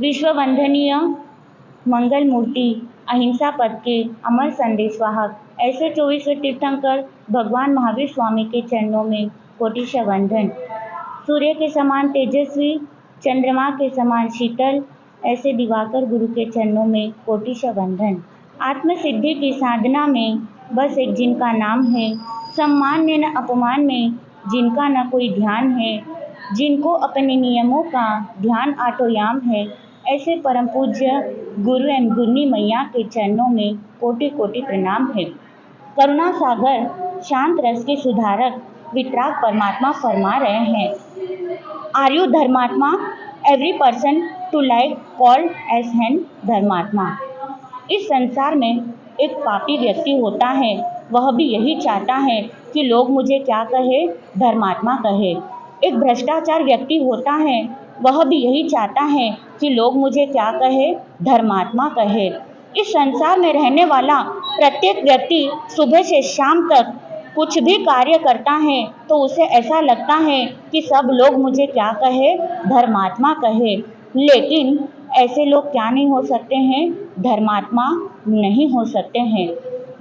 विश्व वंदनीय मंगल मूर्ति, अहिंसा पथ के अमर संदेश वाहक ऐसे 24 तीर्थंकर भगवान महावीर स्वामी के चरणों में कोटिश वंदन। सूर्य के समान तेजस्वी, चंद्रमा के समान शीतल ऐसे दिवाकर गुरु के चरणों में कोटिश वंदन। आत्म सिद्धि की साधना में बस एक जिनका नाम है, सम्मान में न अपमान में जिनका न कोई ध्यान है, जिनको अपने नियमों का ध्यान आटोयाम है, ऐसे परम पूज्य गुरु एवं गुरनी मैया के चरणों में कोटि कोटि प्रणाम है। करुणा सागर, शांत रस के सुधारक वितराग परमात्मा फरमा रहे हैं, आर यू धर्मात्मा? Every person to like called as हैन धर्मात्मा। इस संसार में एक पापी व्यक्ति होता है, वह भी यही चाहता है कि लोग मुझे क्या कहे, धर्मात्मा कहे। एक भ्रष्टाचार व्यक्ति होता है, वह भी यही चाहता है कि लोग मुझे क्या कहे, धर्मात्मा कहे। इस संसार में रहने वाला प्रत्येक व्यक्ति सुबह से शाम तक कुछ भी कार्य करता है तो उसे ऐसा लगता है कि सब लोग मुझे क्या कहे, धर्मात्मा कहे। लेकिन ऐसे लोग क्या नहीं हो सकते हैं, धर्मात्मा नहीं हो सकते हैं।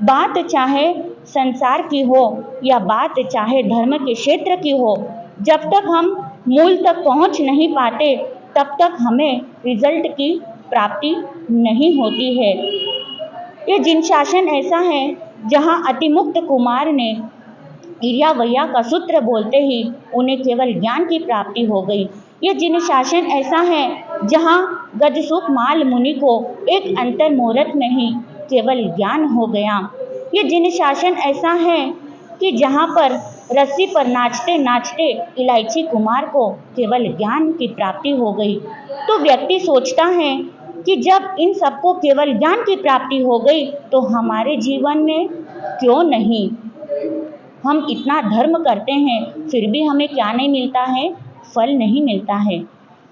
बात चाहे संसार की हो या बात चाहे धर्म के क्षेत्र की हो, जब तक हम मूल तक पहुंच नहीं पाते तब तक हमें रिजल्ट की प्राप्ति नहीं होती है। ये जिन शासन ऐसा है जहां अतिमुक्त कुमार ने इरिया वैया का सूत्र बोलते ही उन्हें केवल ज्ञान की प्राप्ति हो गई। ये जिन शासन ऐसा है जहां गजसुख माल मुनि को एक अंतर मुहूर्त में ही केवल ज्ञान हो गया। ये जिन शासन ऐसा है कि जहां पर रस्सी पर नाचते नाचते इलायची कुमार को केवल ज्ञान की प्राप्ति हो गई। तो व्यक्ति सोचता है कि जब इन सबको केवल ज्ञान की प्राप्ति हो गई तो हमारे जीवन में क्यों नहीं, हम इतना धर्म करते हैं फिर भी हमें क्या नहीं मिलता है, फल नहीं मिलता है।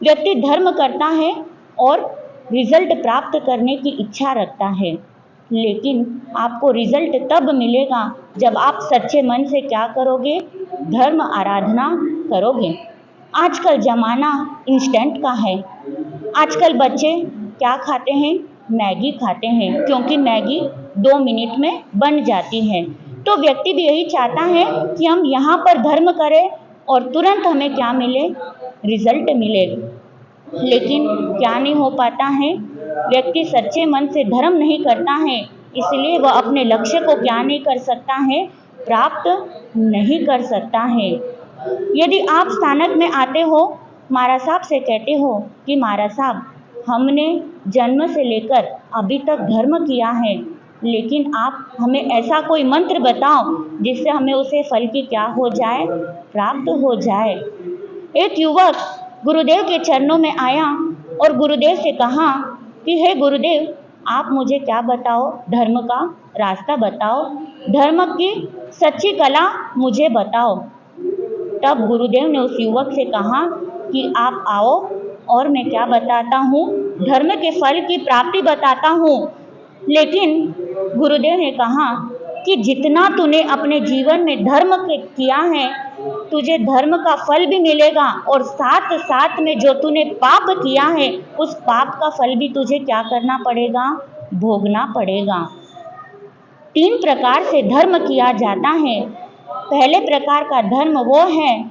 व्यक्ति धर्म करता है और रिजल्ट प्राप्त करने की इच्छा रखता है, लेकिन आपको रिजल्ट तब मिलेगा जब आप सच्चे मन से क्या करोगे, धर्म आराधना करोगे। आजकल ज़माना इंस्टेंट का है। आजकल बच्चे क्या खाते हैं, मैगी खाते हैं, क्योंकि मैगी 2 मिनट में बन जाती है। तो व्यक्ति भी यही चाहता है कि हम यहाँ पर धर्म करें और तुरंत हमें क्या मिले, रिजल्ट मिले। लेकिन क्या नहीं हो पाता है, व्यक्ति सच्चे मन से धर्म नहीं करता है, इसलिए वह अपने लक्ष्य को क्या नहीं कर सकता है, प्राप्त नहीं कर सकता है। यदि आप स्थानक में आते हो, महाराज साहब से कहते हो कि महाराज साहब हमने जन्म से लेकर अभी तक धर्म किया है, लेकिन आप हमें ऐसा कोई मंत्र बताओ जिससे हमें उसे फल की क्या हो जाए, प्राप्त हो जाए। एक युवक गुरुदेव के चरणों में आया और गुरुदेव से कहा कि हे गुरुदेव, आप मुझे क्या बताओ, धर्म का रास्ता बताओ, धर्म की सच्ची कला मुझे बताओ। तब गुरुदेव ने उस युवक से कहा कि आप आओ और मैं क्या बताता हूँ, धर्म के फल की प्राप्ति बताता हूँ। लेकिन गुरुदेव ने कहा कि जितना तूने अपने जीवन में धर्म किया है, तुझे धर्म का फल भी मिलेगा और साथ साथ में जो तूने पाप किया है उस पाप का फल भी तुझे क्या करना पड़ेगा, भोगना पड़ेगा। 3 प्रकार से धर्म किया जाता है। पहले प्रकार का धर्म वो है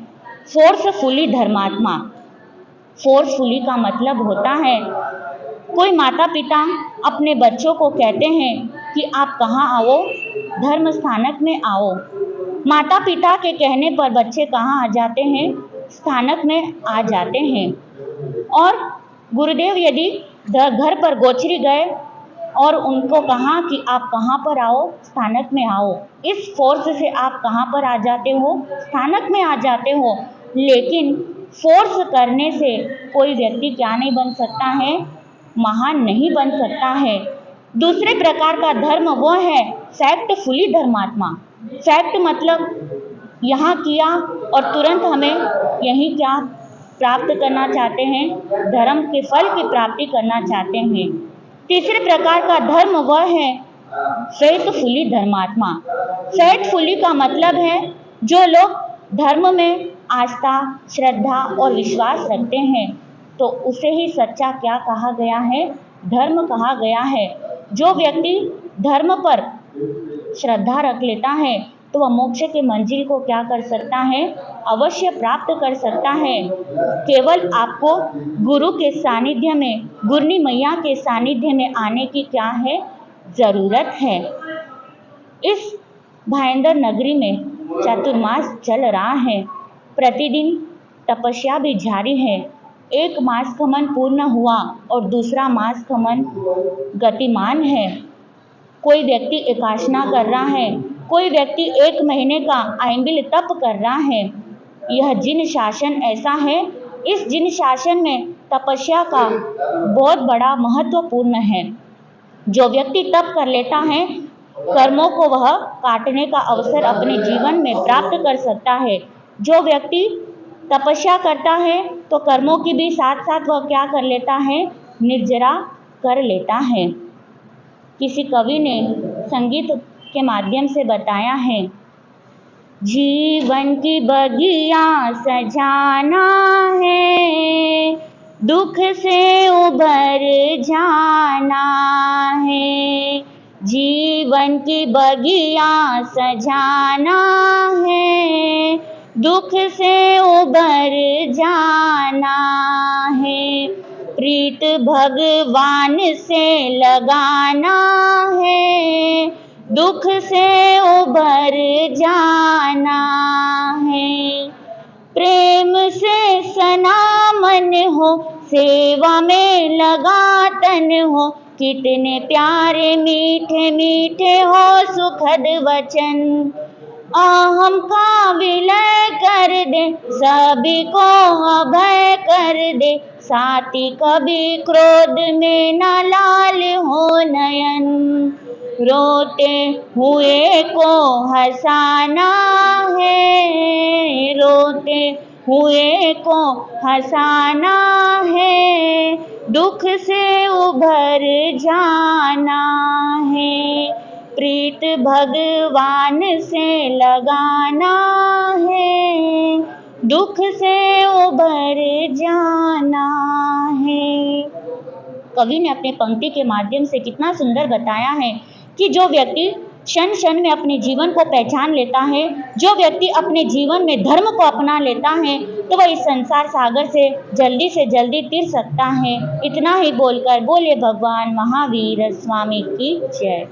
फोर्सफुली धर्मात्मा। फोर्सफुली का मतलब होता है कोई माता पिता अपने बच्चों को कहते हैं कि आप कहाँ आओ, धर्म स्थानक में आओ। माता पिता के कहने पर बच्चे कहाँ आ जाते हैं, स्थानक में आ जाते हैं। और गुरुदेव यदि घर पर गोचरी गए और उनको कहा कि आप कहाँ पर आओ, स्थानक में आओ, इस फोर्स से आप कहाँ पर आ जाते हो, स्थानक में आ जाते हो। लेकिन फोर्स करने से कोई व्यक्ति क्या नहीं बन सकता है, महान नहीं बन सकता है। दूसरे प्रकार का धर्म वो है फैक्टफुली धर्मात्मा। फैक्ट मतलब यहाँ किया और तुरंत हमें यही क्या प्राप्त करना चाहते हैं, धर्म के फल की प्राप्ति करना चाहते हैं। तीसरे प्रकार का धर्म वह है फेथफुली धर्मात्मा। फेथफुली का मतलब है जो लोग धर्म में आस्था, श्रद्धा और विश्वास रखते हैं, तो उसे ही सच्चा क्या कहा गया है? धर्म कहा गया है। जो व्यक्ति धर्म पर श्रद्धा रख लेता है तो वह मोक्ष के मंजिल को क्या कर सकता है? अवश्य प्राप्त कर सकता है। केवल आपको गुरु के सानिध्य में, गुरनी मैया के सानिध्य में आने की क्या है? ज़रूरत है। इस भायंदर नगरी में चातुर्मास चल रहा है। प्रतिदिन तपस्या भी जारी है। एक मास खमन पूर्ण हुआ और दूसरा मास खमन गतिमान है। कोई व्यक्ति एकाशना कर रहा है, कोई व्यक्ति 1 महीने का आइंबिल तप कर रहा है। यह जिन शासन ऐसा है, इस जिन शासन में तपस्या का बहुत बड़ा महत्वपूर्ण है। जो व्यक्ति तप कर लेता है, कर्मों को वह काटने का अवसर अपने जीवन में प्राप्त कर सकता है। जो व्यक्ति तपस्या करता है तो कर्मों की भी साथ साथ वह क्या कर लेता है? निर्जरा कर लेता है। किसी कवि ने संगीत के माध्यम से बताया है, जीवन की बगिया सजाना है, दुख से उबर जाना है। जीवन की बगिया सजाना है, दुख से उबर जाना है। प्रीत भगवान से लगाना है, दुख से उबर जाना है। प्रेम से सना मन हो, सेवा में लगा तन हो, कितने प्यारे मीठे मीठे हो सुखद वचन। अहम का विलय कर दे, सभी को अभय कर दे, साथी कभी क्रोध में न लाल हो नयन। रोते हुए को हंसाना है, रोते हुए को हंसाना है, दुख से उभर जाना है। प्रीत भगवान से लगाना है, दुख से उभर जाना है। कवि ने अपने पंक्ति के माध्यम से कितना सुंदर बताया है कि जो व्यक्ति क्षण क्षण में अपने जीवन को पहचान लेता है, जो व्यक्ति अपने जीवन में धर्म को अपना लेता है, तो वह इस संसार सागर से जल्दी तीर सकता है। इतना ही बोलकर बोले भगवान महावीर स्वामी की जय।